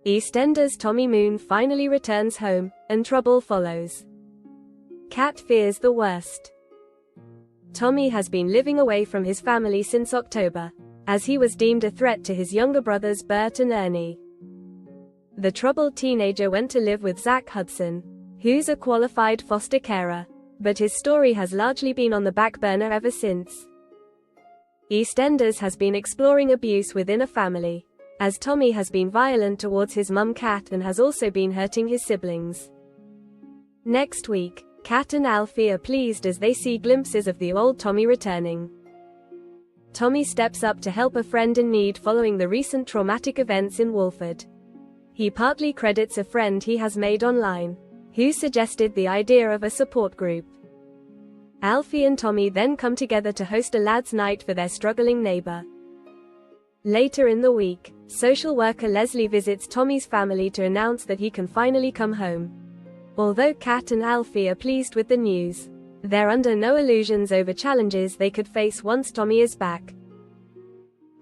EastEnders Tommy Moon finally returns home, and trouble follows. Kat fears the worst. Tommy has been living away from his family since October, as he was deemed a threat to his younger brothers Bert and Ernie. The troubled teenager went to live with Zach Hudson, who's a qualified foster carer, but his story has largely been on the back burner ever since. EastEnders has been exploring abuse within a family, as Tommy has been violent towards his mum Kat and has also been hurting his siblings. Next week, Kat and Alfie are pleased as they see glimpses of the old Tommy returning. Tommy steps up to help a friend in need following the recent traumatic events in Walford. He partly credits a friend he has made online, who suggested the idea of a support group. Alfie and Tommy then come together to host a lads' night for their struggling neighbor. Later in the week, social worker Leslie visits Tommy's family to announce that he can finally come home. Although Kat and Alfie are pleased with the news, they're under no illusions over challenges they could face once Tommy is back.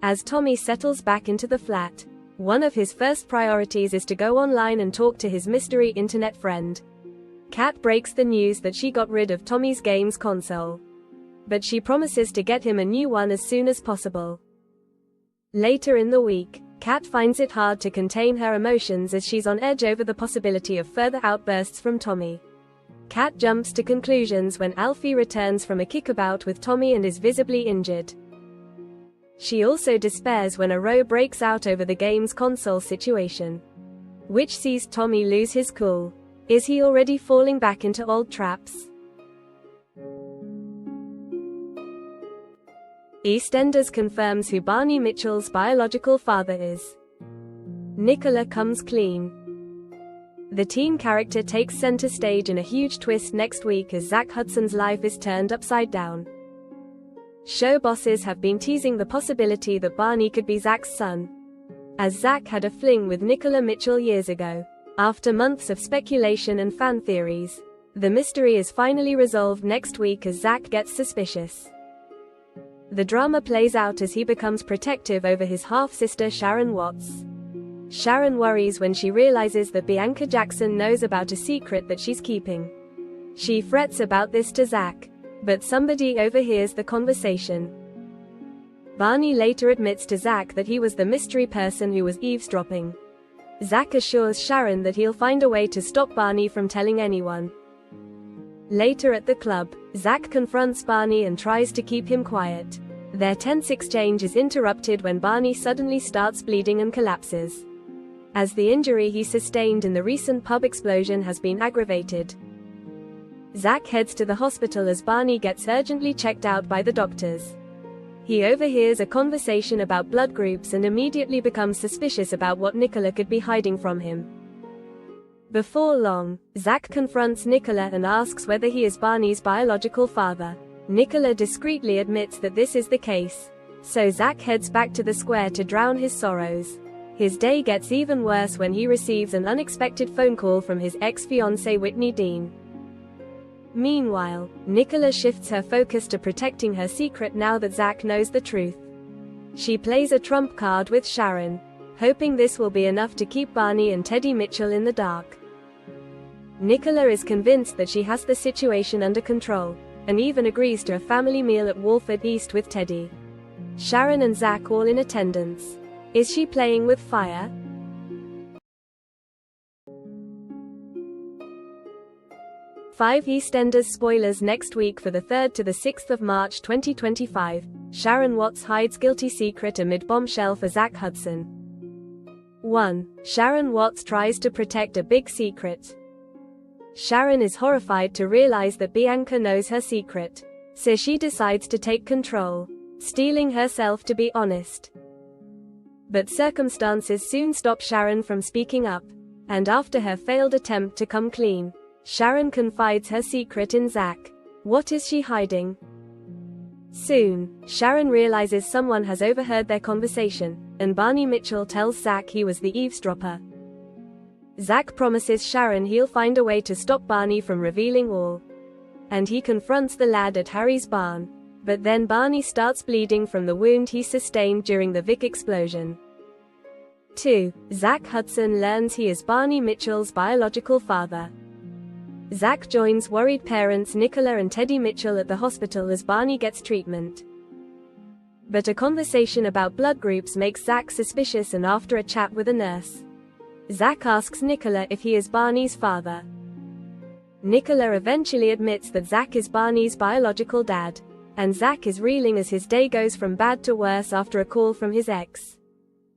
As Tommy settles back into the flat, one of his first priorities is to go online and talk to his mystery internet friend. Kat breaks the news that she got rid of Tommy's games console, but she promises to get him a new one as soon as possible. Later in the week, Kat finds it hard to contain her emotions as she's on edge over the possibility of further outbursts from Tommy. Kat jumps to conclusions when Alfie returns from a kickabout with Tommy and is visibly injured. She also despairs when a row breaks out over the game's console situation, which sees Tommy lose his cool. Is he already falling back into old traps? EastEnders confirms who Barney Mitchell's biological father is. Nicola comes clean. The teen character takes center stage in a huge twist next week as Zach Hudson's life is turned upside down. Show bosses have been teasing the possibility that Barney could be Zach's son, as Zach had a fling with Nicola Mitchell years ago. After months of speculation and fan theories, the mystery is finally resolved next week as Zach gets suspicious. The drama plays out as he becomes protective over his half-sister Sharon Watts. Sharon worries when she realizes that Bianca Jackson knows about a secret that she's keeping. She frets about this to Zach, but somebody overhears the conversation. Barney later admits to Zach that he was the mystery person who was eavesdropping. Zach assures Sharon that he'll find a way to stop Barney from telling anyone. Later at the club, Zach confronts Barney and tries to keep him quiet. Their tense exchange is interrupted when Barney suddenly starts bleeding and collapses, as the injury he sustained in the recent pub explosion has been aggravated. Zach heads to the hospital as Barney gets urgently checked out by the doctors. He overhears a conversation about blood groups and immediately becomes suspicious about what Nicola could be hiding from him. Before long, Zach confronts Nicola and asks whether he is Barney's biological father. Nicola discreetly admits that this is the case, so Zach heads back to the square to drown his sorrows. His day gets even worse when he receives an unexpected phone call from his ex-fiancée Whitney Dean. Meanwhile, Nicola shifts her focus to protecting her secret now that Zach knows the truth. She plays a trump card with Sharon, hoping this will be enough to keep Barney and Teddy Mitchell in the dark. Nicola is convinced that she has the situation under control, and even agrees to a family meal at Walford East with Teddy, Sharon and Zach all in attendance. Is she playing with fire? Five EastEnders spoilers next week for the 3rd to the 6th of March 2025. Sharon Watts hides guilty secret amid bombshell for Zach Hudson. 1. Sharon Watts tries to protect a big secret. Sharon is horrified to realize that Bianca knows her secret, so she decides to take control, steeling herself to be honest. But circumstances soon stop Sharon from speaking up, and after her failed attempt to come clean, Sharon confides her secret in Zach. What is she hiding? Soon, Sharon realizes someone has overheard their conversation, and Barney Mitchell tells Zach he was the eavesdropper. Zach promises Sharon he'll find a way to stop Barney from revealing all, and he confronts the lad at Harry's barn. But then Barney starts bleeding from the wound he sustained during the Vic explosion. 2. Zach Hudson learns he is Barney Mitchell's biological father. Zach joins worried parents Nicola and Teddy Mitchell at the hospital as Barney gets treatment. But a conversation about blood groups makes Zach suspicious, and after a chat with a nurse, Zach asks Nicola if he is Barney's father. Nicola eventually admits that Zach is Barney's biological dad, and Zach is reeling as his day goes from bad to worse after a call from his ex,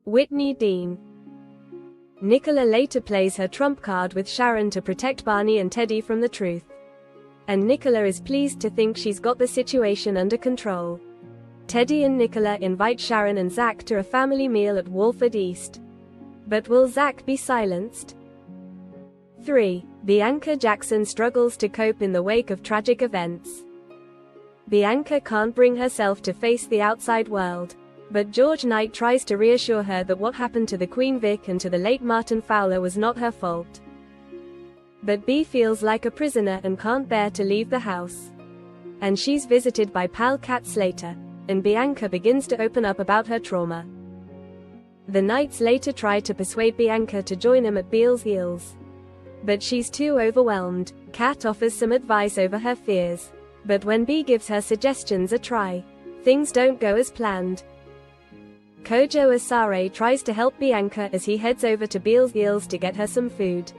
Whitney Dean. Nicola later plays her trump card with Sharon to protect Barney and Teddy from the truth, and Nicola is pleased to think she's got the situation under control. Teddy and Nicola invite Sharon and Zach to a family meal at Walford East. But will Zach be silenced? 3. Bianca Jackson struggles to cope in the wake of tragic events. Bianca can't bring herself to face the outside world, but George Knight tries to reassure her that what happened to the Queen Vic and to the late Martin Fowler was not her fault. But Bea feels like a prisoner and can't bear to leave the house. And she's visited by pal Kat Slater, and Bianca begins to open up about her trauma. The Knights later try to persuade Bianca to join them at Beale's Heels, but she's too overwhelmed. Kat offers some advice over her fears, but when Bea gives her suggestions a try, things don't go as planned. Kojo Asare tries to help Bianca as he heads over to Beale's Heels to get her some food.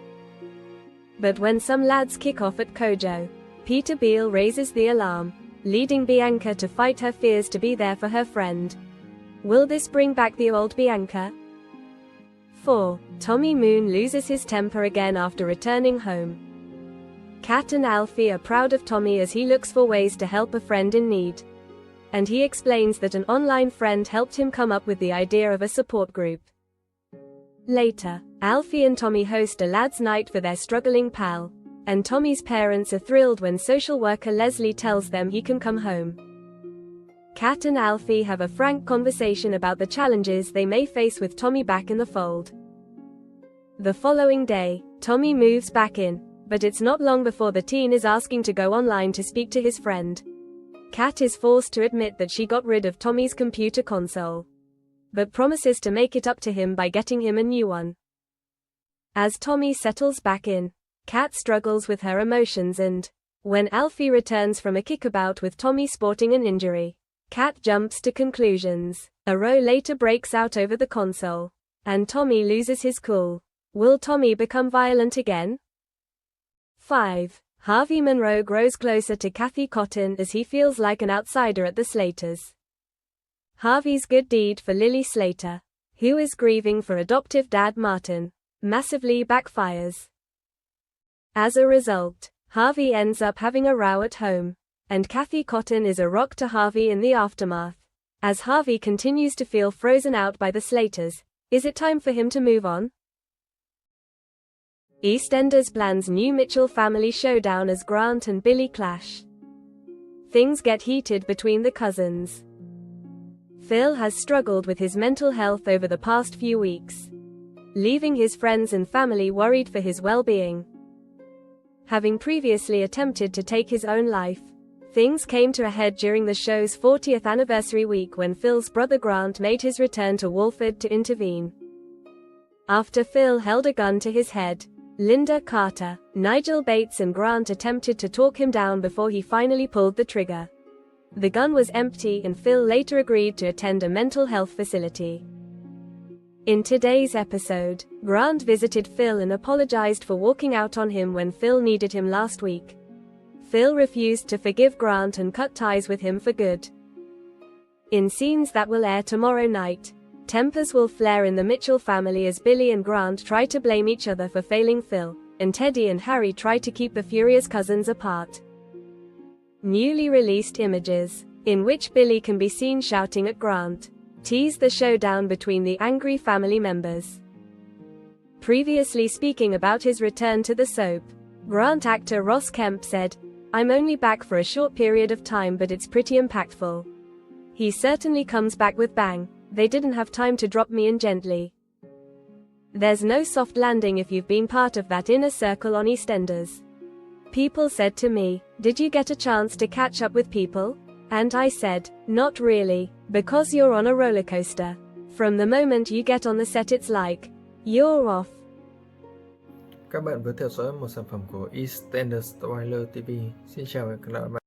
But when some lads kick off at Kojo, Peter Beale raises the alarm, leading Bianca to fight her fears to be there for her friend. Will this bring back the old Bianca? 4. Tommy Moon loses his temper again after returning home. Kat and Alfie are proud of Tommy as he looks for ways to help a friend in need. And he explains that an online friend helped him come up with the idea of a support group. Later, Alfie and Tommy host a lads' night for their struggling pal, and Tommy's parents are thrilled when social worker Leslie tells them he can come home. Kat and Alfie have a frank conversation about the challenges they may face with Tommy back in the fold. The following day, Tommy moves back in, but it's not long before the teen is asking to go online to speak to his friend. Kat is forced to admit that she got rid of Tommy's computer console, but promises to make it up to him by getting him a new one. As Tommy settles back in, Kat struggles with her emotions, and when Alfie returns from a kickabout with Tommy sporting an injury, Kat jumps to conclusions. A row later breaks out over the console, and Tommy loses his cool. Will Tommy become violent again? 5. Harvey Monroe grows closer to Kathy Cotton as he feels like an outsider at the Slaters. Harvey's good deed for Lily Slater, who is grieving for adoptive dad Martin, massively backfires. As a result, Harvey ends up having a row at home, and Kathy Cotton is a rock to Harvey in the aftermath. As Harvey continues to feel frozen out by the Slaters, is it time for him to move on? EastEnders plans new Mitchell family showdown as Grant and Billy clash. Things get heated between the cousins. Phil has struggled with his mental health over the past few weeks, leaving his friends and family worried for his well-being. Having previously attempted to take his own life, things came to a head during the show's 40th anniversary week when Phil's brother Grant made his return to Walford to intervene. After Phil held a gun to his head, Linda Carter, Nigel Bates and Grant attempted to talk him down before he finally pulled the trigger. The gun was empty and Phil later agreed to attend a mental health facility. In today's episode, Grant visited Phil and apologized for walking out on him when Phil needed him last week. Phil refused to forgive Grant and cut ties with him for good. In scenes that will air tomorrow night, tempers will flare in the Mitchell family as Billy and Grant try to blame each other for failing Phil, and Teddy and Harry try to keep the furious cousins apart. Newly released images, in which Billy can be seen shouting at Grant, tease the showdown between the angry family members. Previously speaking about his return to the soap, Grant actor Ross Kemp said, "I'm only back for a short period of time but it's pretty impactful. He certainly comes back with bang. They didn't have time to drop me in gently. There's no soft landing if you've been part of that inner circle on EastEnders. People said to me, did you get a chance to catch up with people? And I said, not really, because you're on a roller coaster. From the moment you get on the set it's like, you're off. Các bạn vừa theo dõi một sản phẩm của EastEnders Tommy Moon TV. Xin chào và hẹn gặp lại bạn.